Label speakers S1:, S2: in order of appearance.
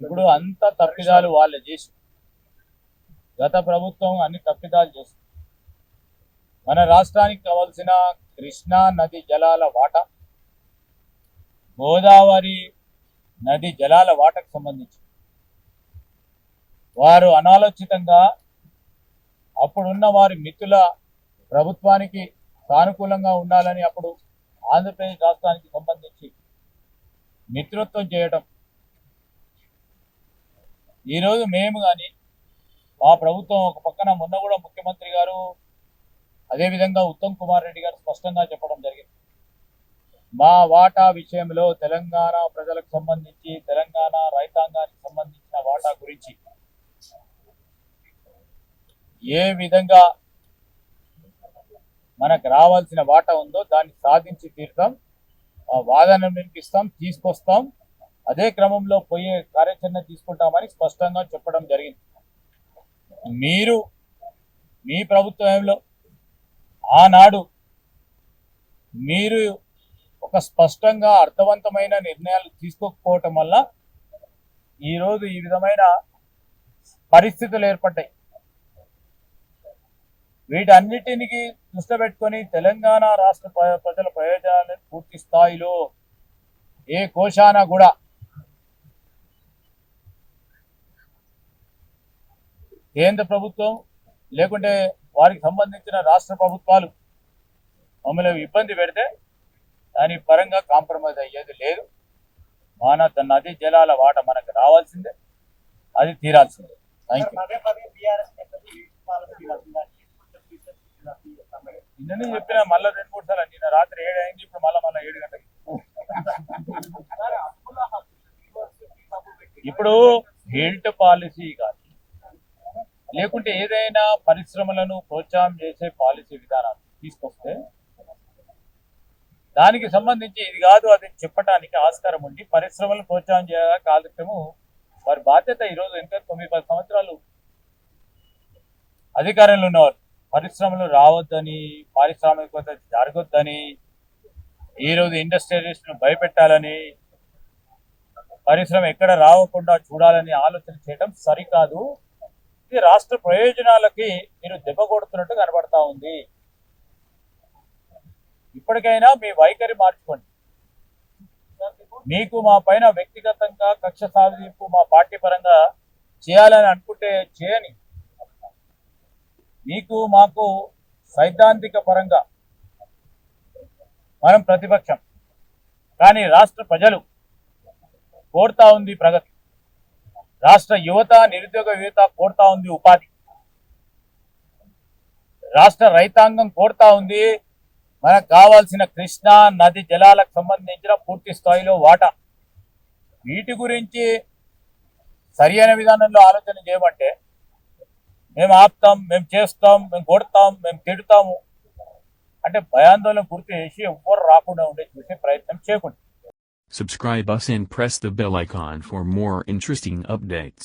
S1: ఇప్పుడు అంత తప్పిదాలు వాళ్ళు చేసి గత ప్రభుత్వం అన్ని తప్పిదాలు చేసి మన రాష్ట్రానికి కావాల్సిన కృష్ణా నది జలాల వాటా, గోదావరి నది జలాల వాటకు సంబంధించి వారు అనాలోచితంగా అప్పుడున్న వారి మిత్రుల ప్రభుత్వానికి సానుకూలంగా ఉండాలని అప్పుడు ఆంధ్రప్రదేశ్ రాష్ట్రానికి సంబంధించి మిత్రత్వం చేయడం, ఈరోజు మేము కానీ మా ప్రభుత్వం ఒక పక్కన మొన్న కూడా ముఖ్యమంత్రి గారు అదేవిధంగా ఉత్తమ్ కుమార్ రెడ్డి గారు స్పష్టంగా చెప్పడం జరిగింది. మా వాటా విషయంలో తెలంగాణ ప్రజలకు సంబంధించి, తెలంగాణ రైతాంగానికి సంబంధించిన వాటా గురించి ఏ విధంగా మనకు రావాల్సిన వాటా ఉందో దాన్ని సాధించి తీరుతాం, ఆ వాదన వినిపిస్తాం, తీసుకొస్తాం, అదే క్రమంలో పోయే కార్యాచరణ తీసుకుంటామని స్పష్టంగా చెప్పడం జరిగింది. మీరు మీ ప్రభుత్వంలో ఆనాడు మీరు ఒక స్పష్టంగా అర్థవంతమైన నిర్ణయాలు తీసుకోకపోవటం వల్ల ఈరోజు ఈ విధమైన పరిస్థితులు ఏర్పడ్డాయి. వీటన్నిటికి దృష్టి పెట్టుకొని తెలంగాణ రాష్ట్ర ప్రజల ప్రయోజనాలను పూర్తి స్థాయిలో ఏ కోశాన కూడా కేంద్ర ప్రభుత్వం లేకుంటే వారికి సంబంధించిన రాష్ట్ర ప్రభుత్వాలు మమ్మల్ని ఇబ్బంది పెడితే దాని పరంగా కాంప్రమైజ్ అయ్యేది లేదు. మన నది జలాల వాట మనకు రావాల్సిందే, అది తీరాల్సిందే. Thank you. నిన్ననే చెప్పిన మళ్ళీ 2-3 సార్లు, నిన్న రాత్రి 7 అయింది, ఇప్పుడు మళ్ళీ 7 గంటలకి. ఇప్పుడు హెల్త్ పాలసీ కానీ లేకుంటే ఏదైనా పరిశ్రమలను ప్రోత్సాహం చేసే పాలసీ విధానాలు తీసుకొస్తే దానికి సంబంధించి ఇది కాదు అది చెప్పడానికి ఆస్కారం ఉండి పరిశ్రమలను ప్రోత్సాహం చేయగా కాలక్రమం వారి బాధ్యత. ఈరోజు ఇంకా 9-10 సంవత్సరాలు అధికారంలో ఉన్నవారు పరిశ్రమలు రావద్దని, పారిశ్రామికత జరగొద్దని, ఈరోజు ఇండస్ట్రియలిస్టులను భయపెట్టాలని, పరిశ్రమ ఎక్కడ రావకుండా చూడాలని ఆలోచన చేయడం సరికాదు. ఇది రాష్ట్ర ప్రయోజనాలకి మీరు దెబ్బ కొడుతున్నట్టు కనబడతా ఉంది. ఇప్పటికైనా మీ వైఖరి మార్చుకోండి. మీకు మా పైన వ్యక్తిగతంగా కక్ష సాధింపు మా పార్టీ పరంగా చేయాలని అనుకుంటే చేయని. మీకు మాకు సైద్ధాంతిక పరంగా మనం ప్రతిపక్షం, కానీ రాష్ట్ర ప్రజలు కోరుతా ఉంది ప్రగతి, రాష్ట్ర యువత నిరుద్యోగ యువత కోరుతా ఉంది ఉపాధి, రాష్ట్ర రైతాంగం కోరుతా ఉంది మనకు కావాల్సిన కృష్ణా నది జలాలకు సంబంధించిన పూర్తి స్థాయిలో వాటా. వీటి గురించి సరి అయిన విధానంలో ఆలోచన చేయమంటే మేము ఆపుతాం, మేము చేస్తాం, మేము కొడతాం, మేము తిడతాము అంటే భయాందోళన గుర్తు చేసి ఎవ్వరు రాకుండా ఉండే చూసే ప్రయత్నం చేయకుండా.
S2: Subscribe us and press the bell icon for more interesting updates.